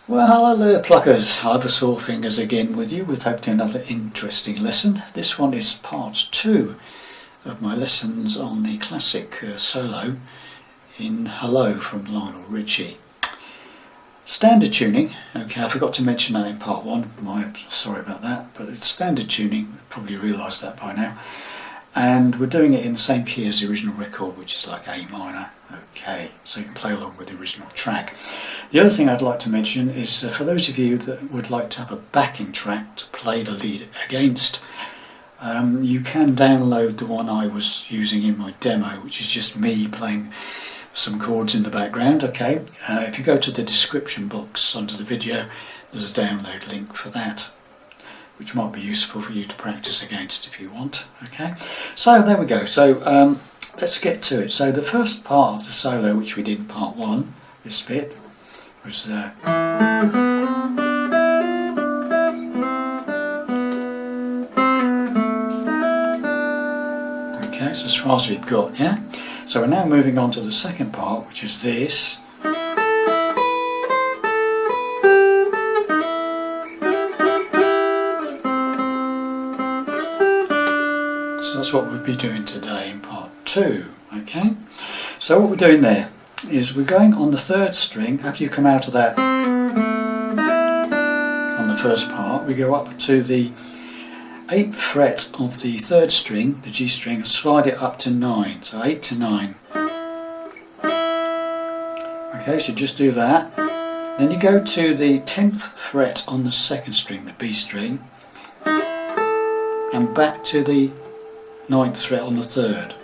Well, hello there pluckers, Ivor Sore Fingers again with you with hopefully another interesting lesson. This one is part 2 of my lessons on the classic solo in Hello from Lionel Richie. Standard tuning, okay, I forgot to mention that in part 1, sorry about that, but it's standard tuning, you probably realised that by now. And we're doing it in the same key as the original record, which is like A minor, okay, so you can play along with the original track. The other thing I'd like to mention is for those of you that would like to have a backing track to play the lead against, you can download the one I was using in my demo, which is just me playing some chords in the background, okay. If you go to the description box under the video, there's a download link for that, which might be useful for you to practice against if you want, okay. So there we go, so let's get to it. So the first part of the solo, which we did in part 1, this bit, was okay, so as far as we've got, yeah? So we're now moving on to the second part, which is this. So that's what we'll be doing today in part 2, okay? So what we're doing there is we're going on the 3rd string. After you come out of that on the first part, we go up to the 8th fret of the 3rd string, the G string, and slide it up to 9, so 8 to 9. Okay, so just do that. Then you go to the 10th fret on the 2nd string, the B string, and back to the 9th fret on the 3rd.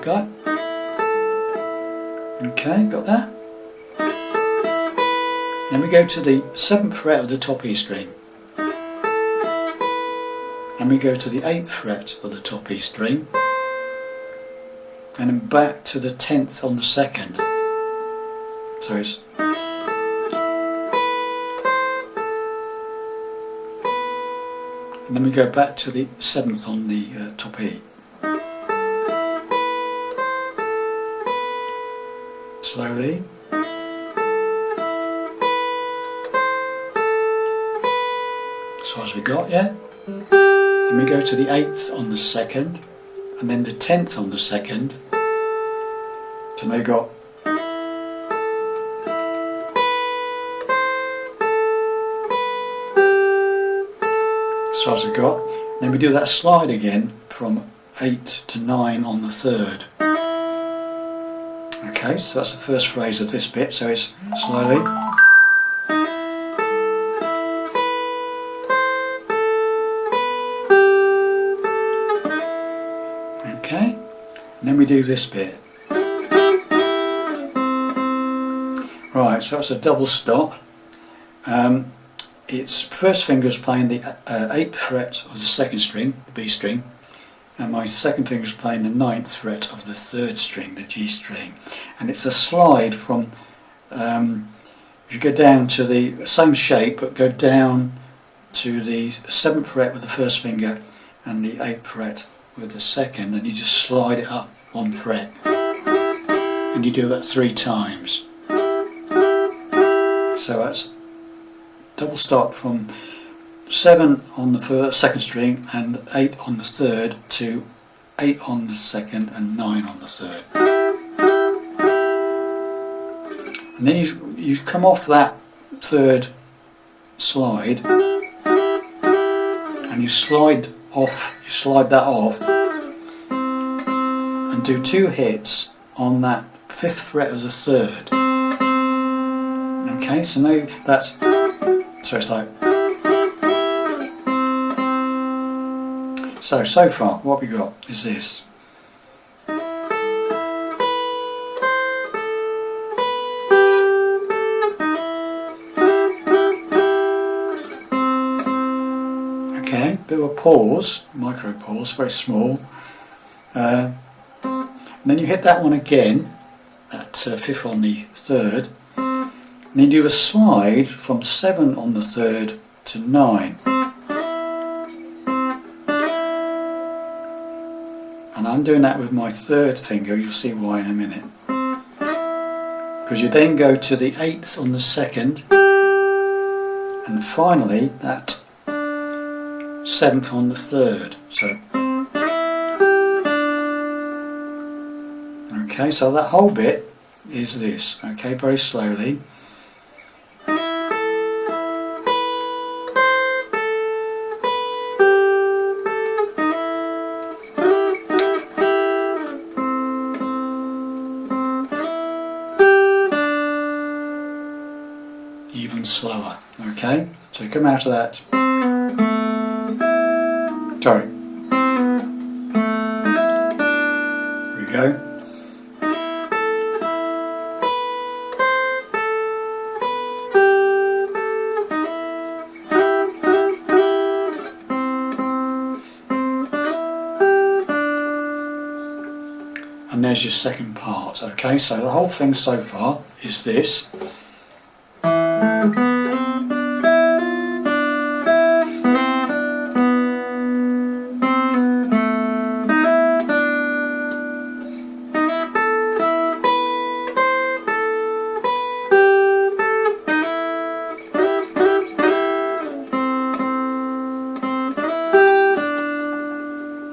Got it? Okay, got that? Then we go to the 7th fret of the top E string. And we go to the 8th fret of the top E string. And then back to the 10th on the 2nd. So it's... And then we go back to the 7th on the top E. Slowly. As far as we got, yeah? Then we go to the 8th on the 2nd, and then the 10th on the 2nd. So now we got as far as we got. Then we do that slide again from 8 to 9 on the 3rd. Okay, so that's the first phrase of this bit, so it's slowly. Okay, and then we do this bit. Right, so that's a double stop. Its first finger is playing the 8th fret of the 2nd string, the B string, and my second finger is playing the 9th fret of the 3rd string, the G string. And it's a slide from, if you go down to the same shape, but go down to the 7th fret with the first finger and the 8th fret with the 2nd, and you just slide it up 1 fret. And you do that 3 times. So that's double stop from 7 on the 2nd string and 8 on the 3rd to 8 on the 2nd and 9 on the 3rd. And then you come off that 3rd slide and you slide that off and do 2 hits on that 5th fret of the 3rd. Okay, so now that's, so it's like, so far what we got is this. Okay, bit of a pause, micro pause, very small. And then you hit that one again, that 5th on the 3rd. And then do a slide from 7 on the 3rd to 9. And I'm doing that with my 3rd finger, you'll see why in a minute. because you then go to the 8th on the 2nd, and finally that 7th on the 3rd. So okay, so that whole bit is this. Okay, very slowly. Even slower. Okay, so come out of that. Sorry. Here we go. And there's your second part. Okay, so the whole thing so far is this.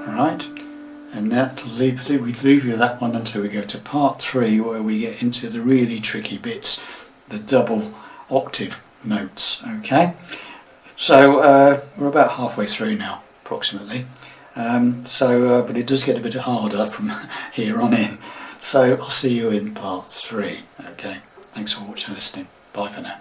Alright, and that we leave you that one until we go to part 3, where we get into the really tricky bits, the double octave notes. Okay, so we're about halfway through now, approximately. But it does get a bit harder from here on in. So I'll see you in part 3. Okay, thanks for watching and listening. Bye for now.